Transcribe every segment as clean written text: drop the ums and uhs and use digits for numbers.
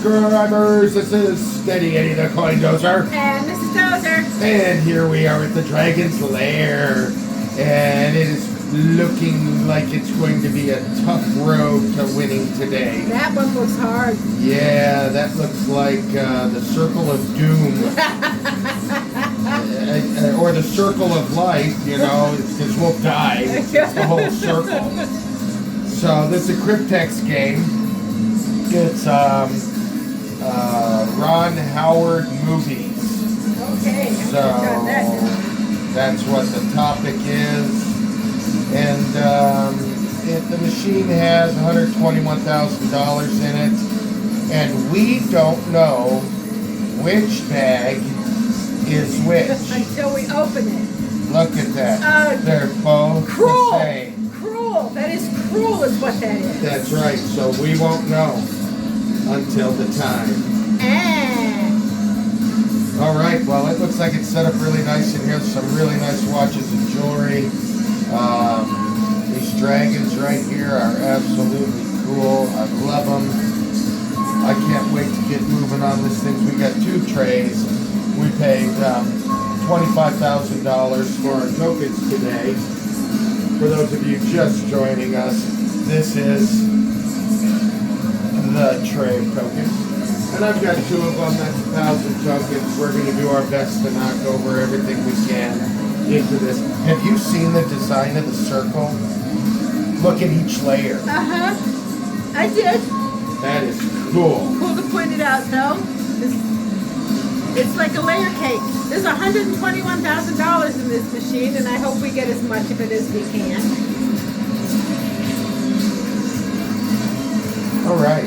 subscribers. This is Steady Eddie the Coin Dozer. And this is Dozer. And here we are at the Dragon's Lair. And it is looking like it's going to be a tough road to winning today. That one looks hard. Yeah, that looks like the Circle of Doom. Or the Circle of Life, you know, because we'll die. It's the whole circle. So this is a Cryptex game. It's Ron Howard movies. Okay. So that's what the topic is. And the machine has $121,000 in it. And we don't know which bag is which. Until we open it. Look at that. They're both cruel. the same. Cruel. That is cruel is what that is. That's right. So we won't know until the time. All right. Well, it looks like it's set up really nice in here. Some really nice watches and jewelry. These dragons right here are absolutely cool. I love them. I can't wait to get moving on this thing. We got 2 trays. We paid $25,000 for our tokens today. For those of you just joining us, this is the tray of tokens. And I've got 2 of them. That's 1,000 tokens. We're going to do our best to knock over everything we can into this. Have you seen the design of the circle? Look at each layer. Uh-huh. I did. That is cool. Cool to point it out, though. It's like a layer cake. There's $121,000 in this machine, and I hope we get as much of it as we can. All right.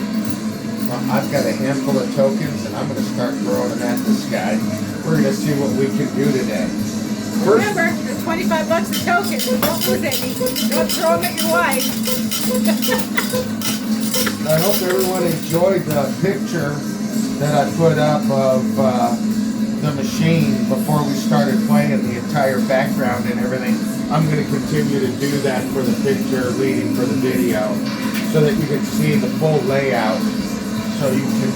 Well, I've got a handful of tokens, and I'm going to start throwing them at this guy. We're going to see what we can do today. Remember, they're $25 a token, so don't lose any. Don't throw them at your wife. I hope everyone enjoyed the picture that I put up of the machine before we started playing, the entire background and everything. I'm going to continue to do that for the picture leading for the video so that you can see the full layout, so you can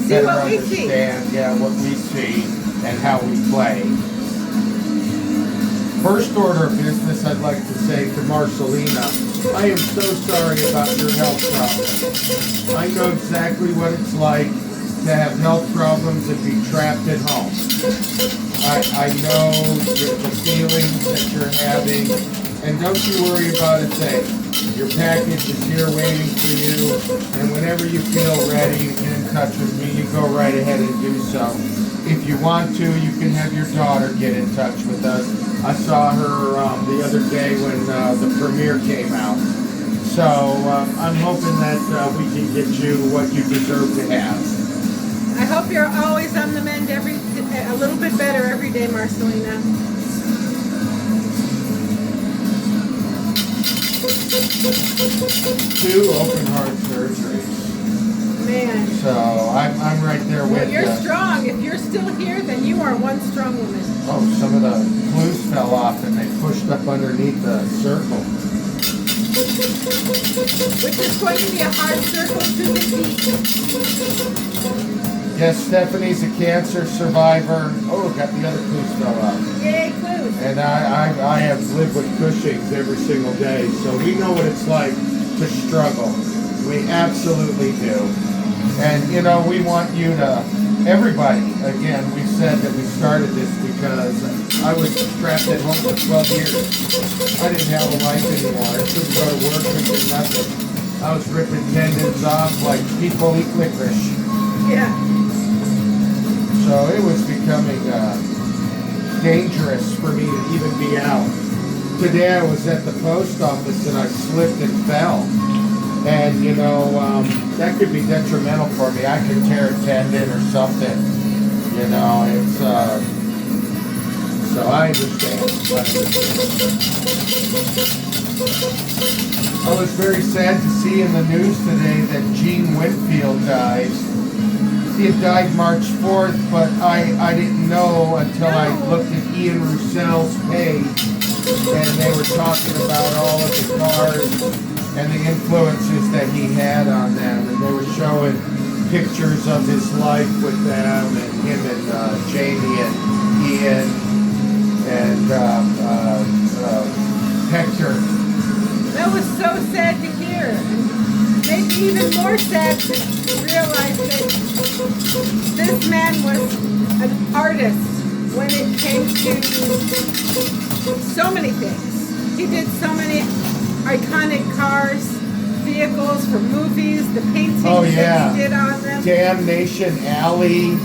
better understand what we see and how we play. First order of business, I'd like to say to Marcelina, I am so sorry about your health problems. I know exactly what it's like to have health problems and be trapped at home. I know the feelings that you're having, and don't you worry about a thing. Your package is here waiting for you, and whenever you feel ready to get in touch with me, you go right ahead and do so. If you want to, you can have your daughter get in touch with us. I saw her the other day when the premiere came out. So I'm hoping that we can get you what you deserve to have. I hope you're always on the mend, a little bit better every day, Marcelina. 2 open heart surgeries. Man. So I'm right there with you. You're strong. If you're still here, then you are one strong woman. Oh, some of the glues fell off and they pushed up underneath the circle. Which is going to be a hard circle to defeat. Yes, Stephanie's a cancer survivor. Oh, got the other clues fell off. Yay, clues. And I have lived with Cushing's every single day, so we know what it's like to struggle. We absolutely do. And, you know, we want you to, everybody, again, we said that we started this because I was trapped at home for 12 years. I didn't have a life anymore. I couldn't go to work, couldn't do nothing. I was ripping tendons off like people eat licorice. Yeah. So it was becoming dangerous for me to even be out. Today I was at the post office and I slipped and fell. And, you know, that could be detrimental for me. I could tear a tendon or something. You know, it's, so I understand. I was very sad to see in the news today that Gene Winfield died. He had died March 4th, but I didn't know until I looked at Ian Russell's page, and they were talking about all of the cars and the influences that he had on them, and they were showing pictures of his life with them, and him and Jamie and Ian and Hector. That was so sad to hear. And made me even more sad to realize that this man was an artist when it came to so many things. He did so many iconic cars, vehicles for movies, the paintings that he did on them. Damnation Alley,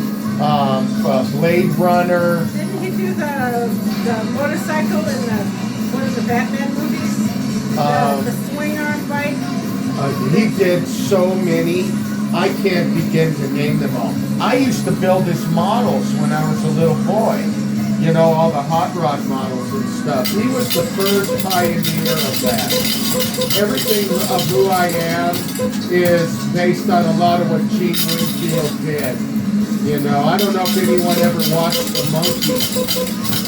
Blade Runner. Didn't he do the motorcycle in one of the Batman movies? The swing arm bike? He did so many. I can't begin to name them all. I used to build his models when I was a little boy. You know, all the hot rod models and stuff. He was the first pioneer of that. Everything of who I am is based on a lot of what Gene Winfield did. You know, I don't know if anyone ever watched The Monkey.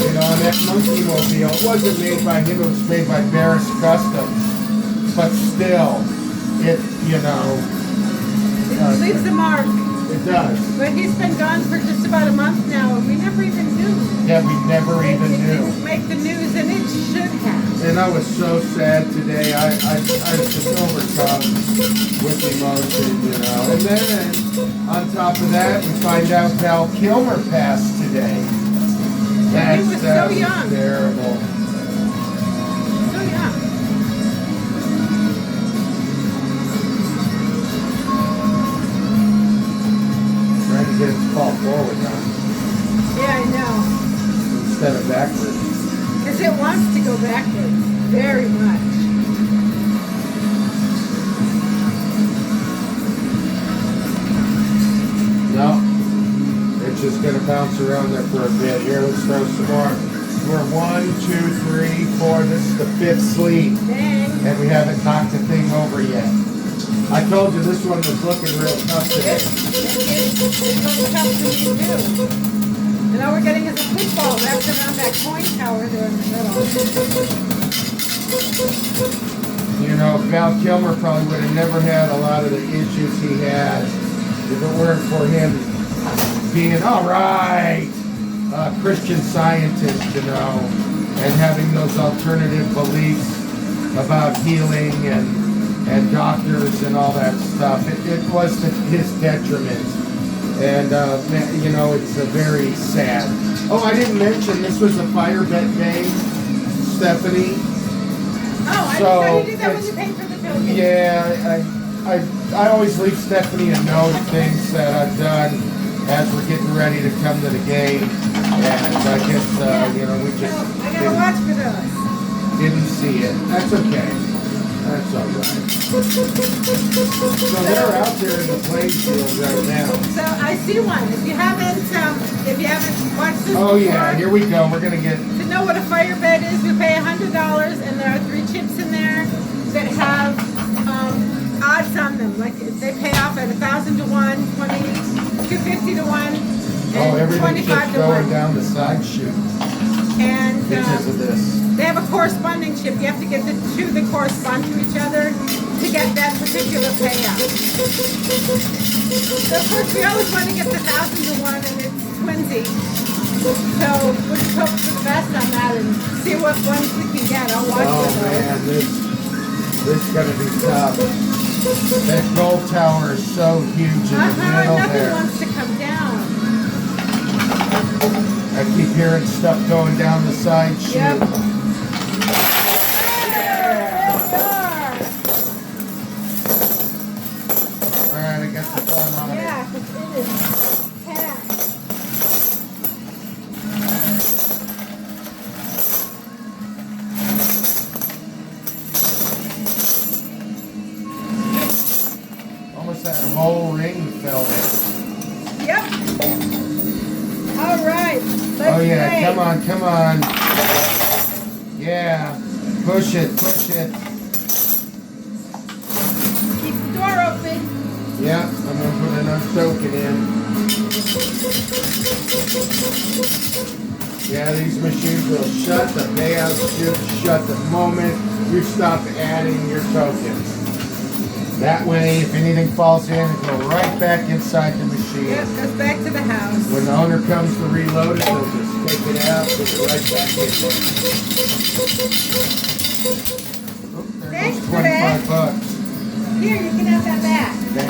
You know, and that monkey mobile, it wasn't made by him, it was made by Barris Customs. But still, it, you know... It leaves a mark. It does. But he's been gone for just about a month now, and we never even knew. Yeah, we never even knew. It didn't make the news, and it should have. And I was so sad today. I was just overcome with emotion, you know. And then, on top of that, we find out Val Kilmer passed today. He was so young. Terrible. So young. Trying to get it to fall forward now. Yeah, I know. Instead of backwards. Because it wants to go backwards. Very much. No. It's just going to bounce around there for a bit. Here, let's throw some more. We're 1, 2, 3, 4. This is the 5th sleeve. Dang. And we haven't knocked the thing over yet. I told you this one was looking real tough today. It's looking tough to me too. And all we're getting is a football wrapped around that coin tower there in the middle. You know, Val Kilmer probably would have never had a lot of the issues he had if it weren't for him being Christian Scientist, you know, and having those alternative beliefs about healing and doctors and all that stuff. It was to his detriment. And, you know, it's very sad. Oh, I didn't mention, this was a fire bet day, Stephanie. Oh, I didn't know you did that when you paid for the building. Yeah, I always leave Stephanie a note of things that I've done as we're getting ready to come to the game. And I guess, you know, we just I gotta watch for those. didn't see it. That's okay. That's all right. So they're out there in the playing field right now. So I see one. If you haven't watched this Oh before, yeah, here we go. We're gonna get. to know what a fire bed is, we pay $100, and there are 3 chips in there that have odds on them. Like they pay off at 1,000 to 1, 20, 250 to 1, and Everything's 25 just to going 1. down the side chute And because of this. they have a corresponding chip. You have to get the two that correspond to each other to get that particular payout. So of course we always want to get the 1,000 to 1, and it's twinsy. So we'll just hope for the best on that and see what ones we can get. I'll watch Oh for those. man, this is gonna be tough. That gold tower is so huge in the middle Nothing there. wants to come down. I keep hearing stuff going down the side chute. Yep. Alright, I got the phone on it. Yeah, because it is packed. Almost that whole ring fell in. Yep. All right. Let's Oh yeah, play. come on. Yeah, push it. Keep the door open. Yeah, I'm gonna put enough token in. Yeah, these machines will shut the payout chute shut the moment you stop adding your tokens. That way, if anything falls in, it'll go right back inside the machine. Yep, goes back to the house. When the owner comes to reload it, they'll just take it out, put it right back in. Oh, there Thanks goes for that. $25. Here, you can have that back. Thank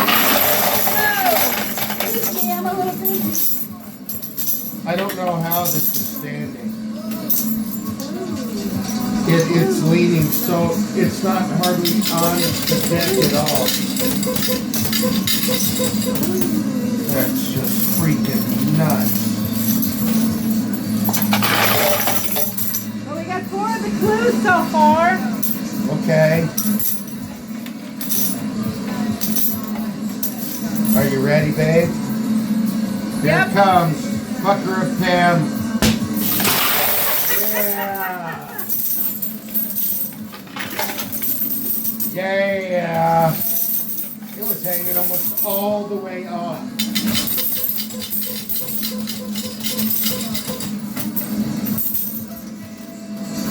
you. I'm a little busy. I don't know how this is standing. It's leaning, so it's not hardly on the deck at all. That's just freaking nuts. Well, we got 4 of the clues so far. Okay. Are you ready, babe? Here Yep. it comes. Pucker of Pam. Yeah. Yeah. It was hanging almost all the way off.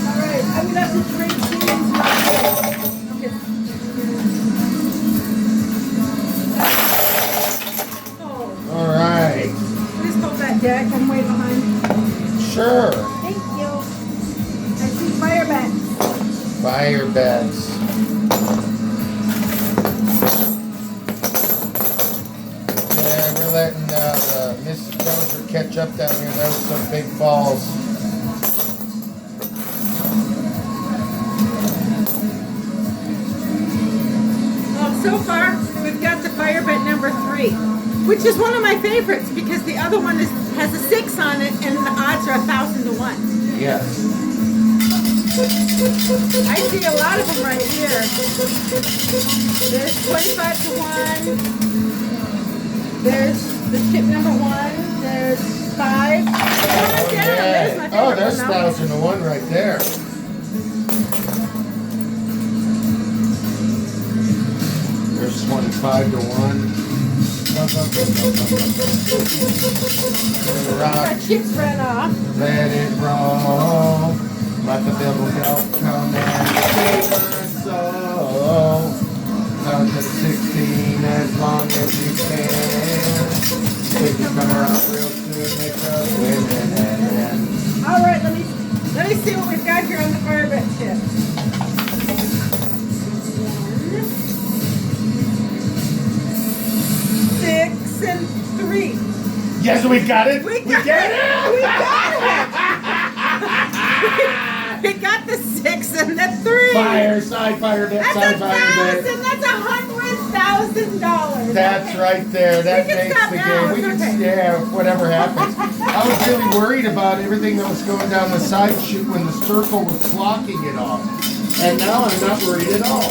Alright, I'm gonna have to trade these right here. Oh, All right. please hold that deck. I'm way behind. Sure. Thank you. I see fire bats. Fire beds. Yeah, we're letting the Mrs. Dozer catch up down here. Those are some big balls. So far, we've got the fire bet number 3, which is one of my favorites because the other one has a 6 on it and the odds are 1,000 to 1. Yes. I see a lot of them right here. There's 25 to 1. There's the tip number 1. There's 5. Come on down. There's my favorite There's one. 1,000 to 1 right there. There's 25 to 1. Rock. Our chips ran off. Let it roll. Let the devil go. Come and save our soul. Down to 16 as long as you can. If you come around real soon, make us win. All right, let me see what we've got here on the fire bet chips. 6 and 3. Yes, we got it. We got it. We got it. We got the 6 and the 3. Fire, side fire bet, That's side fire bet. $1,000. That's $100,000. That's right there. That We can makes stop the now. game. We It's can, okay. yeah, whatever happens. I was really worried about everything that was going down the side chute when the circle was blocking it off. And now I'm not worried at all.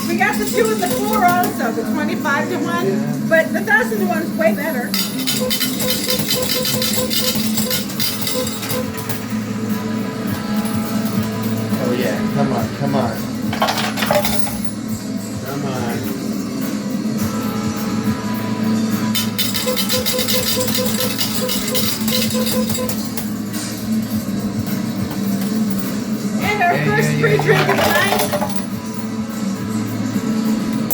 We got the 2 and the 4 also, the 25 to 1. Yeah. But the 1,000 to 1 is way better. Oh yeah, come on, come on. Come on. And our first free drink of the night.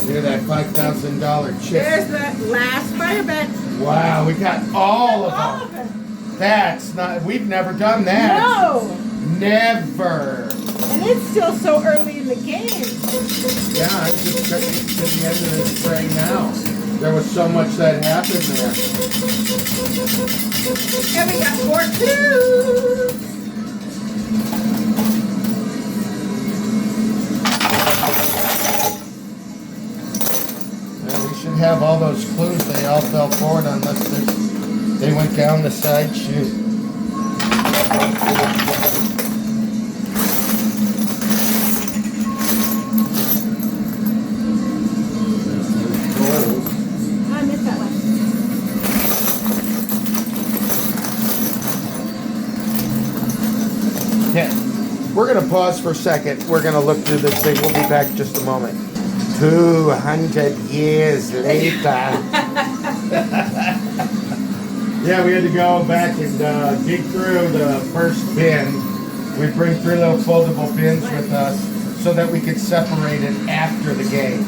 Look at that $5,000 chip. There's the last fire bet. Wow, we got all of All them. of it. That's not, we've never done that. No. Never. And it's still so early in the game. Yeah, I'm just checking to the end of this right now. There was so much that happened there. And we got 4 clues. Well, we should have all those clues. They all fell forward unless they went down the side chute. I missed that one. Okay, we're going to pause for a second. We're going to look through this thing. We'll be back in just a moment. 200 years later. Yeah, we had to go back and dig through the first bin. We bring 3 little foldable bins with us. so that we could separate it after the game.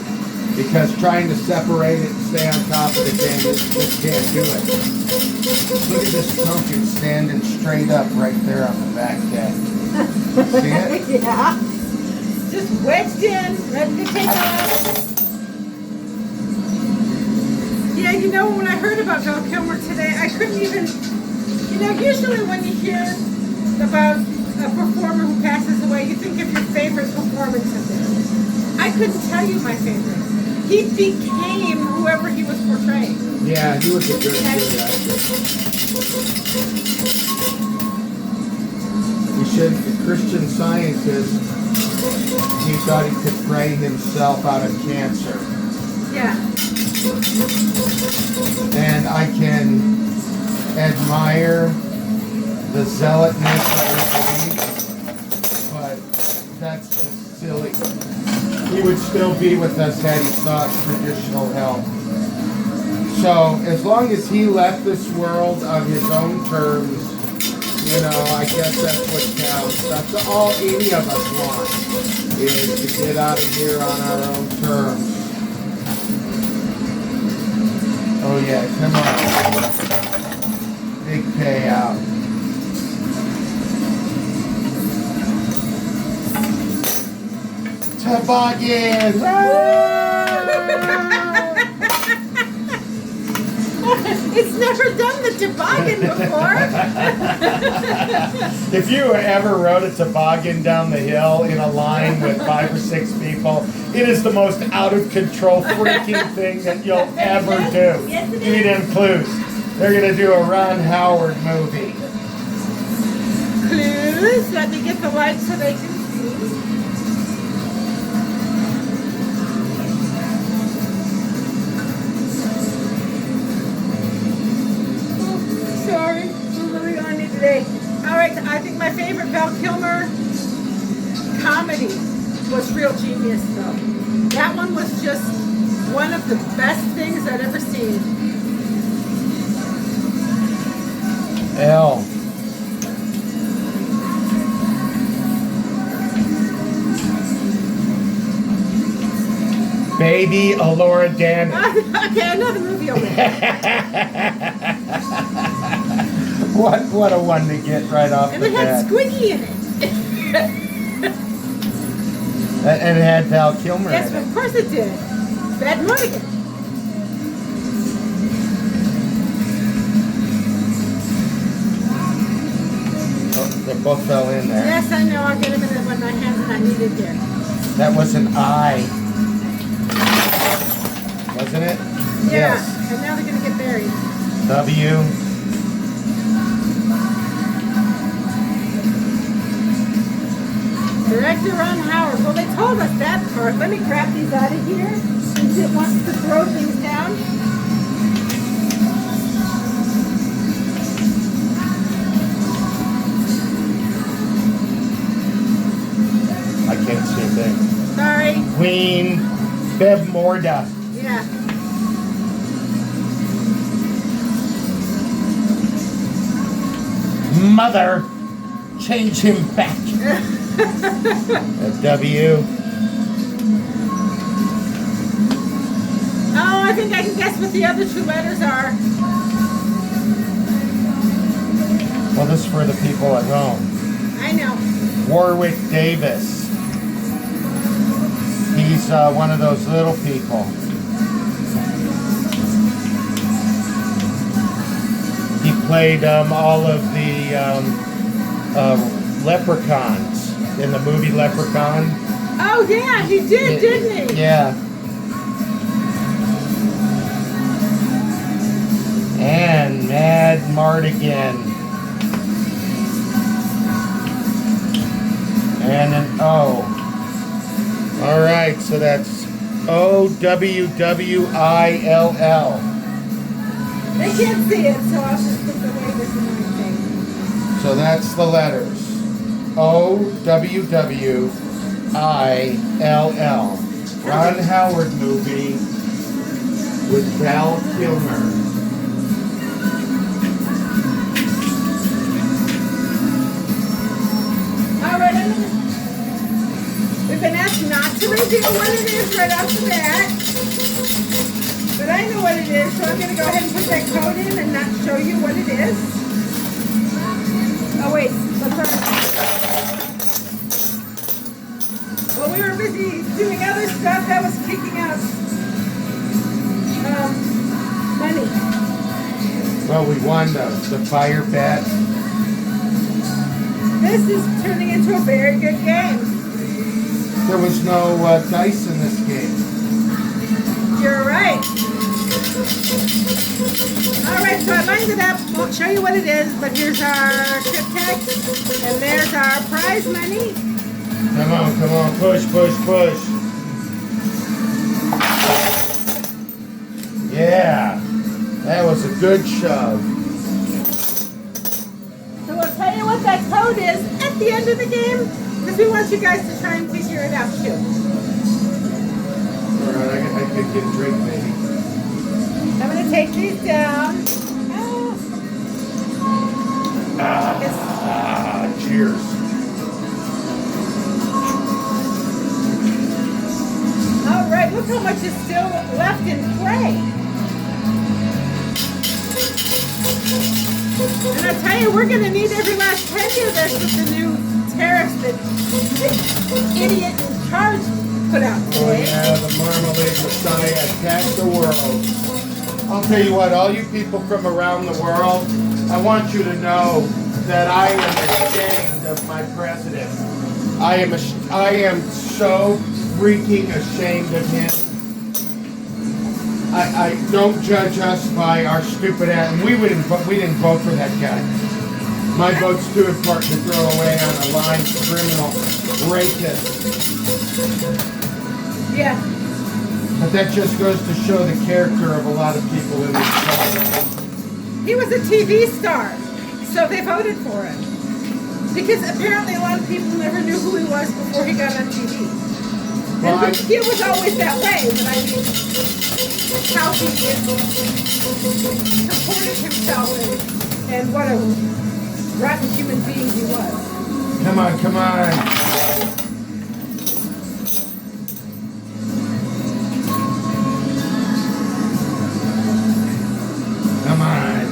Because trying to separate it and stay on top of the game, just can't do it. Look at this pumpkin standing straight up right there on the back deck. See it? Yeah. Just wedged in, ready to take off. Yeah, you know, when I heard about Val Kilmer today, I couldn't even, you know, usually when you hear about a performer who passes away, you think of your favorite performance of theirs. I couldn't tell you my favorite. He became whoever he was portraying. Yeah, he was a good actor. He should, the Christian Scientist, he thought he could pray himself out of cancer. Yeah. And I can admire the zealotness of his belief, but that's just silly. He would still be with us had he sought traditional help. So as long as he left this world on his own terms, you know, I guess that's what counts. That's all any of us want, is to get out of here on our own terms. Oh yeah, come on. Big payout. Toboggan! It's never done the toboggan before. If you ever rode a toboggan down the hill in a line with 5 or 6 people, it is the most out of control freaking thing that you'll ever do. Yes, it Give me is. them clues. They're gonna do a Ron Howard movie. Clues. Let me get the light so they can see. Oh, sorry. I'm really on it today. All right. I think my favorite Val Kilmer comedy was Real Genius, though. That one was just one of the best things I'd ever seen. L. Baby Alora Dannon. Okay, another movie over there. What a one to get right off And the it had bat. Squiggy in it. And it had Val Kilmer Yes, in it. of course it did. Bad Mulligan. Oh, they both fell in there. Yes, I know. I'll get them in when my hands are not needed here. That was an I. Wasn't it? Yeah. Yes. And now they're going to get buried. W. Director Ron Howard. Well, they told us that part. Let me grab these out of here since it wants to throw things down. I can't see a thing. Sorry. Queen Bev Morda. Yeah. Mother, change him back. A W. Oh, I think I can guess what the other 2 letters are. Well, this is for the people at home. I know. Warwick Davis. He's one of those little people. He played all of the leprechauns in the movie Leprechaun. Oh, yeah, he did, didn't he? Yeah. And Mad Mardigan. And an O. All right, so that's O-W-W-I-L-L. They can't see it, so I'll just put the way this annoying thing. So that's the letters. O-W-W-I-L-L. Ron Howard movie with Val Kilmer. All right, we've been at to reveal what it is right off the bat. But I know what it is, so I'm going to go ahead and put that code in and not show you what it is. Oh wait, let's Well, we were busy doing other stuff that was kicking out money. Well, we won the fire bet. This is turning into a very good game. There was no dice in this game. You're right. Alright, so I lined it up. Won't show you what it is, but here's our trip tag. And there's our prize money. Come on, push, push, push. Yeah, that was a good shove. So we'll tell you what that code is at the end of the game, because we want you guys to try and figure it out too. Alright, I could get a drink maybe. I'm going to take these down. Cheers. Alright, look how much is still left in play. And I tell you, we're going to need every last penny of this with the new tariffs that the idiot in charge put out Oh today. yeah, the Marmalade Messiah attacked the world. I'll tell you what, all you people from around the world, I want you to know that I am ashamed of my president. I am so freaking ashamed of him. I don't judge us by our stupid ass. And we didn't vote for that guy. My vote's too important to throw away on a lying criminal rapist. Yeah. But that just goes to show the character of a lot of people in this country. He was a TV star, so they voted for him. Because apparently a lot of people never knew who he was before he got on TV. Well, And he was always that way, but I mean, how he comported himself and what a rotten human being he was. Come on, come on. Come on.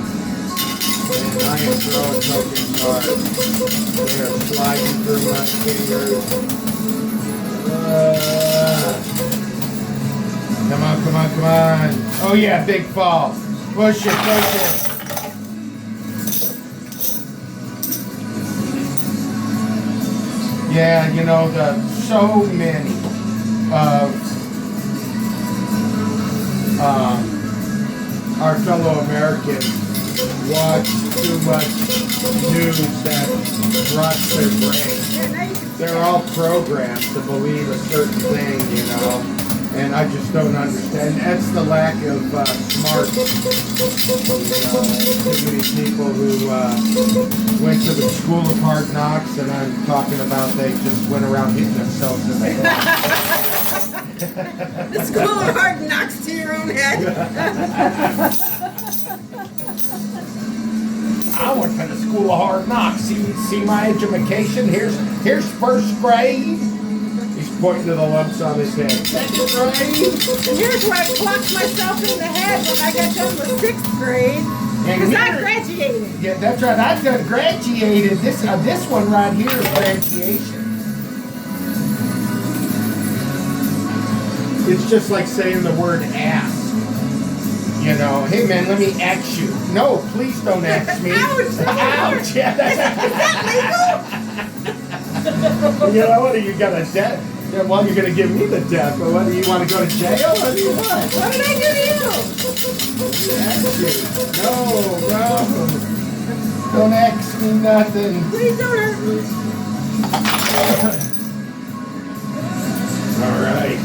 And I am throwing token cards. They are sliding through my fingers. Come on, come on, come on. Oh yeah, big fall. Push it, push it. Yeah, you know, so many of our fellow Americans watch too much news that rots their brain. They're all programmed to believe a certain thing, you know, and I just don't understand. That's the lack of smart, you know, too many people who went to the school of hard knocks, and I'm talking about they just went around hitting themselves in the head. The school of hard knocks to your own head. I went to the school of hard knocks. See my education? Here's first grade. He's pointing to the lumps on his head. Second grade. And here's where I clocked myself in the head when I got done with 6th grade. Because I graduated. Yeah, that's right. I done graduated. This one right here is graduation. It's just like saying the word ass. You know, hey man, let me ax you. No, please don't ax me. Ouch! Ouch! Is that legal? You know what? You got a debt. Yeah, well, you're gonna give me the debt. But what do you want to go to jail? What do you want? What did I do to you? Ax you. No. Don't ax me nothing. Please don't hurt me. All right.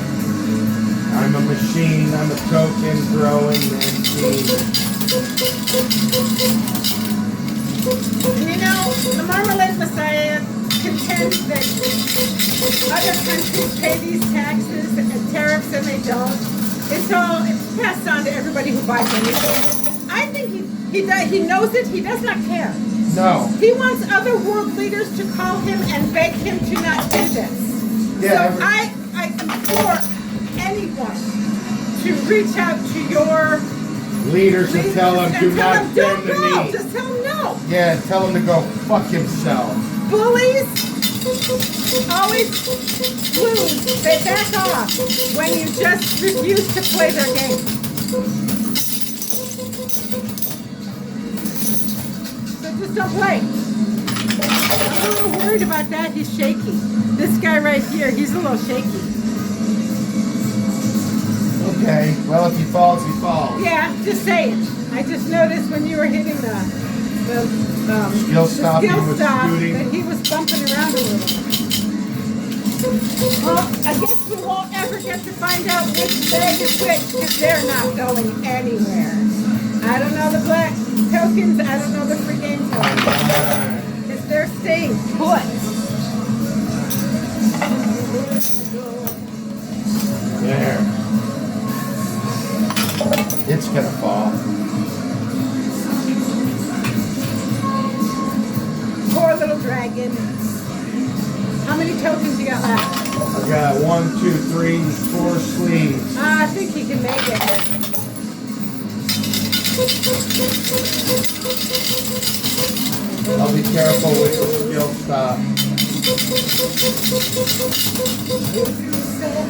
I'm a machine. I'm a token throwing machine. You know, the Marmalade Messiah contends that other countries pay these taxes and tariffs and they don't. It's passed on to everybody who buys anything. I think he knows it. He does not care. No. He wants other world leaders to call him and beg him to not do this. Yeah. So I'm implore anyone to reach out to your Leaders and tell them, do not don't bend the go. knee. Just tell them no. Yeah, tell them to go fuck himself. Bullies always lose. They back off when you just refuse to play their game. So just don't play. I'm a little worried about that. He's shaky. This guy right here, he's a little shaky. Okay, well, if he falls, he falls. Yeah, just saying. I just noticed when you were hitting the Skill stop, he was stop scooting. that he was bumping around a little. Well, I guess we won't ever get to find out which bag is which because they're not going anywhere. I don't know the black tokens. I don't know the free game tokens. Because they're staying put. There. It's gonna fall. Poor little dragon. How many tokens you got left? I got 1, 2, 3, 4 sleeves. I think he can make it. I'll be careful with the skill stop.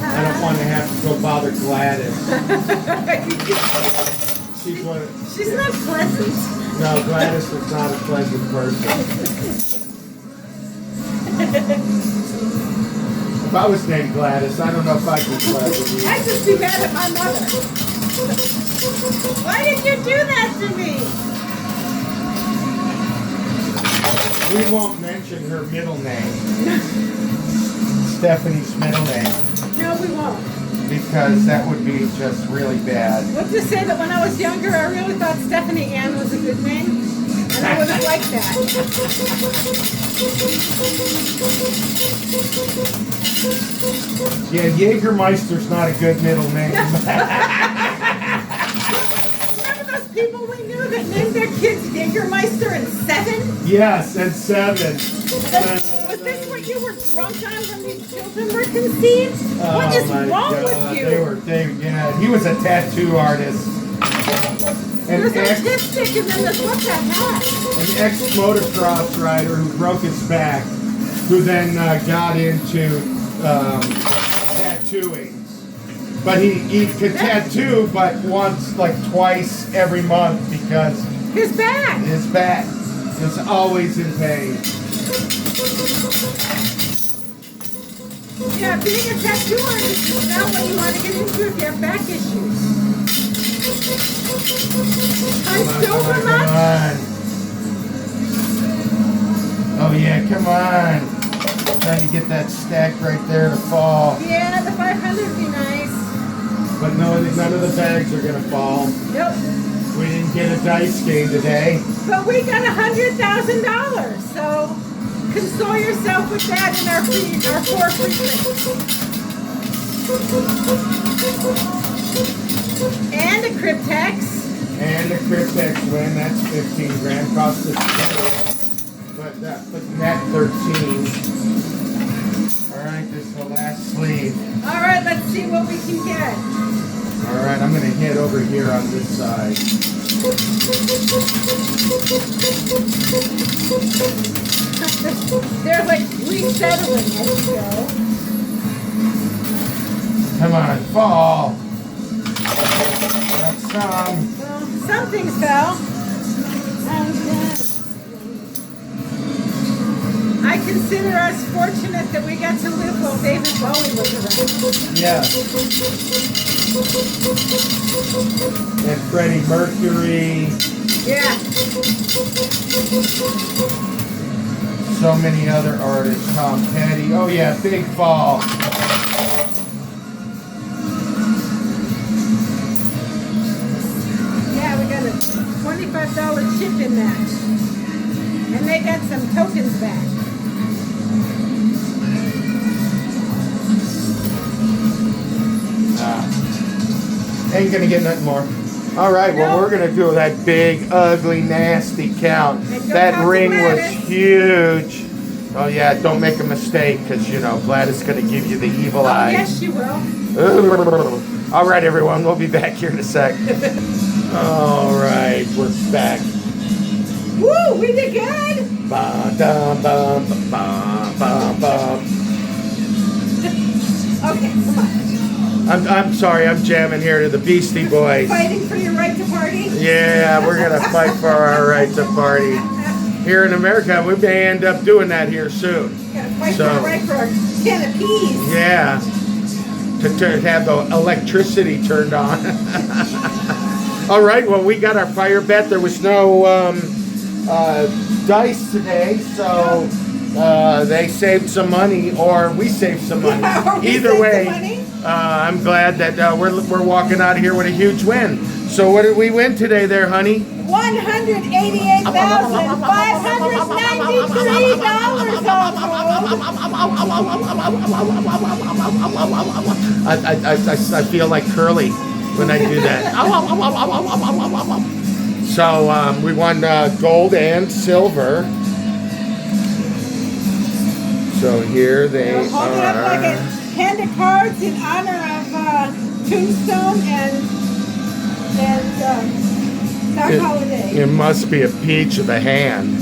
I don't want to have to go bother Gladys. She's not pleasant. No, Gladys is not a pleasant person. If I was named Gladys, I don't know if I'd be pleasant. I'd just be mad at my mother. Why did you do that to me? We won't mention her middle name. Stephanie's middle name. No, we won't. Because that would be just really bad. We'll just say that when I was younger, I really thought Stephanie Ann was a good name. And I would have liked that. Yeah, Jägermeister's not a good middle name. Remember those people we knew that named their kids Jägermeister and 7? Yes, and 7. Was this what you were drunk on when these children were conceived? What is wrong with you? Yeah, he was a tattoo artist. There's artistic and then there's what that hat? An ex-motocross rider who broke his back, who then got into tattooing. But he could tattoo, but once, like twice every month because his back is always in pain. Yeah, being a tattoo artist is not what you want to get into if you have back issues. Hunched over much? Come on. Oh yeah, come on. Trying to get that stack right there to fall. Yeah, the 500 would be nice. But no, none of the bags are gonna fall. Nope. We didn't get a dice game today. But we got $100,000, so console yourself with that in our 4 free drinks. And a Cryptex. And the Cryptex win, that's 15 grand. Cost us 2. But net 13. Alright, this is the last sleeve. Alright, let's see what we can get. Alright, I'm gonna head over here on this side. They're like resettling as you go. Come on, fall. Got some. Well, some things fell. I consider us fortunate that we got to live while David Bowie was around. Yeah. And Freddie Mercury. Yeah. So many other artists. Tom Petty. Oh yeah, big fall. Yeah, we got a $25 chip in that. And they got some tokens back. Ain't gonna get nothing more. All right, well, we're gonna do that big, ugly, nasty count. That ring was huge. Oh yeah, don't make a mistake, because you know Gladys is going to give you the evil eye. Yes, she will. All right, everyone, we'll be back here in a sec. All right, we're back. Woo, we did good. Okay, come on. I'm sorry, I'm jamming here to the Beastie Boys. Fighting for your right to party? Yeah, we're gonna fight for our right to party. Here in America, we may end up doing that here soon. Gotta fight for our right for our can of peas. Yeah, to have the electricity turned on. All right, well, we got our fire bet. There was no dice today, so they saved some money, or we saved some money. Yeah, either way, I'm glad that we're walking out of here with a huge win. So what did we win today there, honey? $188,593. I feel like Curly when I do that. So we won gold and silver. So here they Hold it up like a hand of cards in honor of Tombstone and Doc Holliday. It must be a peach of a hand.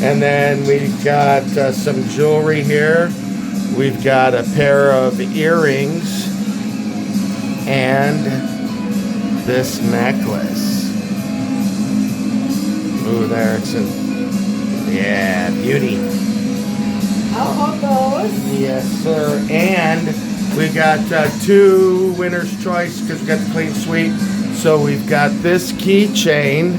And then we've got some jewelry here. We've got a pair of earrings and this necklace. Ooh, there it's a, yeah, beauty. I'll hold those. Yes, sir. And we got two winner's choice because we got the clean sweep. So we've got this keychain.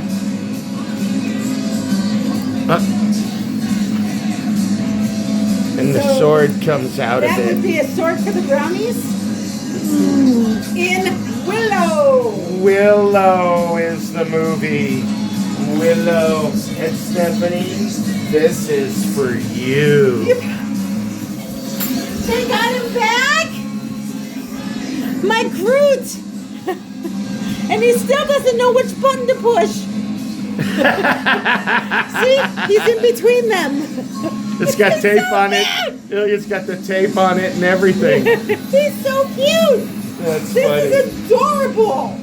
And the sword comes out of That would it. be a sword for the brownies? In Willow. Willow is the movie. Willow. And Stephanie, this is for you. They got him back? My Groot! And he still doesn't know which button to push. See? He's in between them. It's got tape on it. It's got the tape on it and everything. He's so cute. That's This funny. is adorable.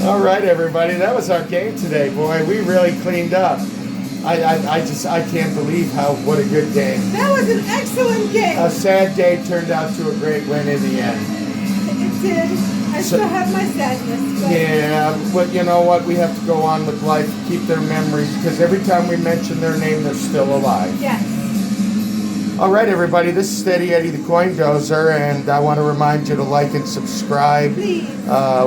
All right, everybody. That was our game today, boy. We really cleaned up. I can't believe what a good game. That was an excellent game. A sad day turned out to a great win in the end. It did. I still have my sadness. But Yeah, but you know what? We have to go on with life, keep their memories, because every time we mention their name, they're still alive. yes. All right, everybody. This is Steady Eddie the Coin Dozer, and I want to remind you to like and subscribe. Please.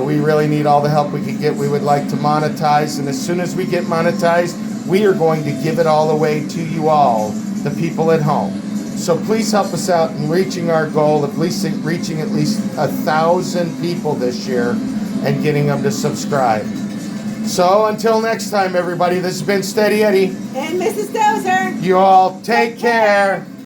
We really need all the help we can get. We would like to monetize, and as soon as we get monetized, we are going to give it all away to you all, the people at home. So please help us out in reaching our goal of reaching at least 1,000 people this year and getting them to subscribe. So until next time, everybody, this has been Steady Eddie. And Mrs. Dozer. You all take care.